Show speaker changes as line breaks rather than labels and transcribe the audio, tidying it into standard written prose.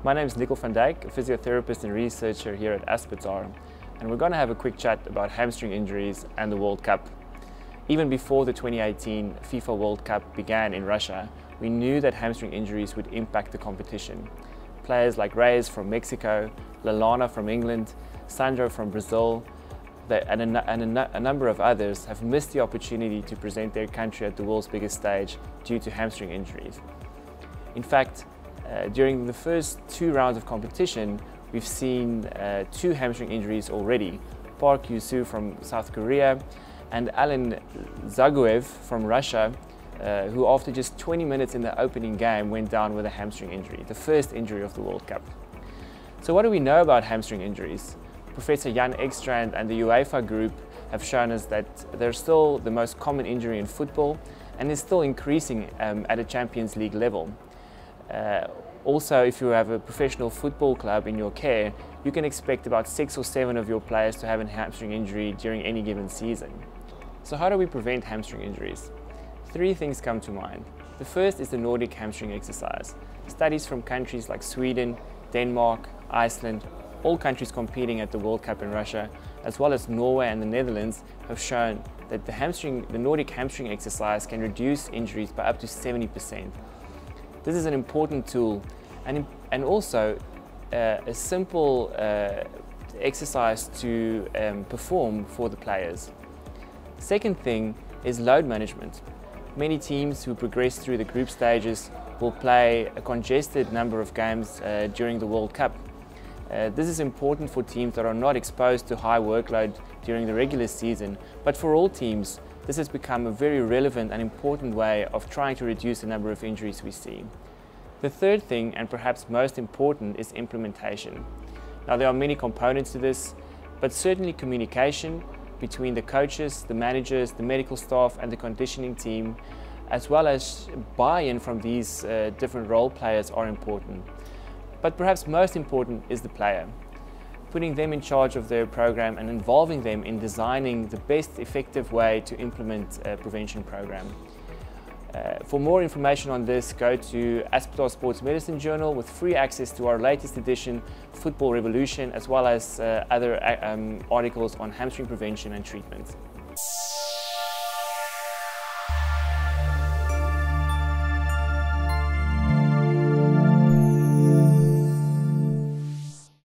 My name is Nico van Dijk, a physiotherapist and researcher here at Aspetar, and we're going to have a quick chat about hamstring injuries and the World Cup. Even before the 2018 FIFA World Cup began in Russia, we knew that hamstring injuries would impact the competition. Players like Reyes from Mexico, Lallana from England, Sandro from Brazil, and a number of others have missed the opportunity to present their country at the world's biggest stage due to hamstring injuries. In fact, during the first two rounds of competition, we've seen two hamstring injuries already. Park Yu-soo from South Korea and Alen Zaguev from Russia, who after just 20 minutes in the opening game went down with a hamstring injury, the first injury of the World Cup. So what do we know about hamstring injuries? Professor Jan Ekstrand and the UEFA group have shown us that they're still the most common injury in football and is still increasing at a Champions League level. Also, if you have a professional football club in your care, you can expect about 6 or 7 of your players to have a hamstring injury during any given season. So how do we prevent hamstring injuries? 3 things come to mind. The first is the Nordic hamstring exercise. Studies from countries like Sweden, Denmark, Iceland, all countries competing at the World Cup in Russia, as well as Norway and the Netherlands, have shown that the Nordic hamstring exercise can reduce injuries by up to 70%. This is an important tool and also a simple exercise to perform for the players. Second thing is load management. Many teams who progress through the group stages will play a congested number of games during the World Cup. This is important for teams that are not exposed to high workload during the regular season, but for all teams, this has become a very relevant and important way of trying to reduce the number of injuries we see. The third thing, and perhaps most important, is implementation. Now, there are many components to this, but certainly communication between the coaches, the managers, the medical staff and the conditioning team, as well as buy-in from these different role players are important. But perhaps most important is the player. Putting them in charge of their program and involving them in designing the best effective way to implement a prevention program. For more information on this, go to Aspetar Sports Medicine Journal with free access to our latest edition, Football Revolution, as well as other articles on hamstring prevention and treatment.